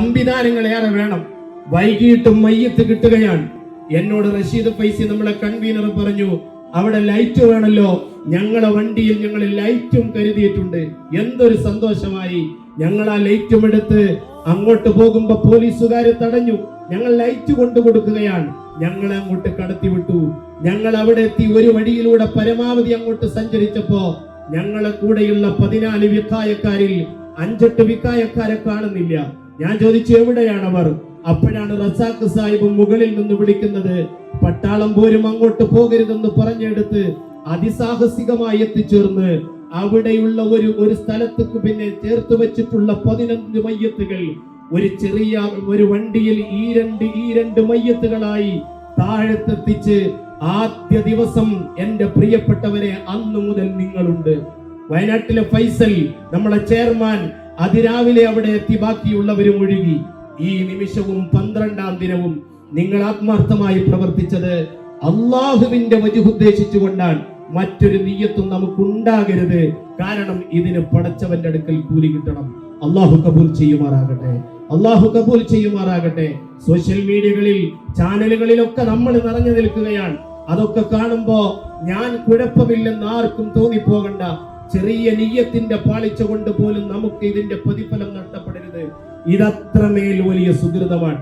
സംവിധാനങ്ങൾ ഏറെ വേണം. വൈകിട്ടും മയ്യത്ത് കിട്ടുകയാണ്. എന്നോട് റഷീദ് ഫൈസി നമ്മളെ കൺവീനർ പറഞ്ഞു, അവിടെ ലൈറ്റ് വേണല്ലോ. ഞങ്ങളെ വണ്ടിയിൽ ഞങ്ങൾ ലൈറ്റും കരുതിയിട്ടുണ്ട്. എന്തൊരു സന്തോഷമായി. ഞങ്ങൾ ആ ലൈറ്റും എടുത്ത് അങ്ങോട്ട് പോകുമ്പോ പോലീസുകാര് തടഞ്ഞു. ഞങ്ങൾ ലൈറ്റ് കൊണ്ടു കൊടുക്കുകയാണ്. ഞങ്ങളെ അങ്ങോട്ട് കടത്തിവിട്ടു. ഞങ്ങൾ അവിടെ എത്തി. ഒരു വഴിയിലൂടെ പരമാവധി അങ്ങോട്ട് സഞ്ചരിച്ചപ്പോ ഞങ്ങളെ കൂടെയുള്ള 14 വിക്കായക്കാരിൽ 5-8 വിക്കായക്കാരെ കാണുന്നില്ല. ഞാൻ ചോദിച്ചു, എവിടെയാണവർ? അപ്പോഴാണ് റസാഖ് സാഹിബ് മുകളിൽ നിന്ന് വിളിക്കുന്നത്. പട്ടാളം പോരും അങ്ങോട്ട് പോകരുതെന്ന് പറഞ്ഞെടുത്ത് അതിസാഹസികമായി എത്തിച്ചേർന്ന് അവിടെയുള്ള ഒരു സ്ഥലത്തേക്ക് പിന്നെ ചേർത്ത് വെച്ചിട്ടുള്ള 15 മയ്യത്തുകൾ ഒരു വണ്ടിയിൽ ഈ രണ്ട് മയ്യത്തുകളായി താഴത്തെത്തിച്ച് ആദ്യ ദിവസം എന്റെ പ്രിയപ്പെട്ടവരെ അന്നു മുതൽ നിങ്ങളുണ്ട്. വയനാട്ടിലെ ഫൈസൽ നമ്മളെ ചെയർമാൻ അതിരാവിലെ അവിടെ എത്തി. ബാക്കിയുള്ളവരും ഒഴുകി. ഈ നിമിഷവും 12-ാം ദിനവും നിങ്ങൾ ആത്മാർത്ഥമായി പ്രവർത്തിച്ചത് അള്ളാഹുവിന്റെ വജ് ഉദ്ദേശിച്ചുകൊണ്ടാണ്. മറ്റൊരു നിയ്യത്തും നമുക്കുണ്ടാകരുത്. കാരണം ഇതിന് പടച്ചവന്റെ അടുക്കൽ കൂലി കിട്ടണം. അള്ളാഹു കബൂൽ ചെയ്യുമാറാകട്ടെ. അള്ളാഹു കബൂൽ ചെയ്യുമാറാകട്ടെ. സോഷ്യൽ മീഡിയകളിൽ ചാനലുകളിലൊക്കെ നമ്മൾ നിറഞ്ഞു നിൽക്കുകയാണ്. അതൊക്കെ കാണുമ്പോ ഞാൻ കുഴപ്പമില്ലെന്ന് ആർക്കും തോന്നിപ്പോകണ്ട. ചെറിയ നിയ്യത്തിന്റെ പാളിച്ച കൊണ്ട് പോലും നമുക്ക് ഇതിന്റെ പ്രതിഫലം നഷ്ടപ്പെടരുത്. ഇതത്രമേൽ വലിയ സുഹൃതമാണ്.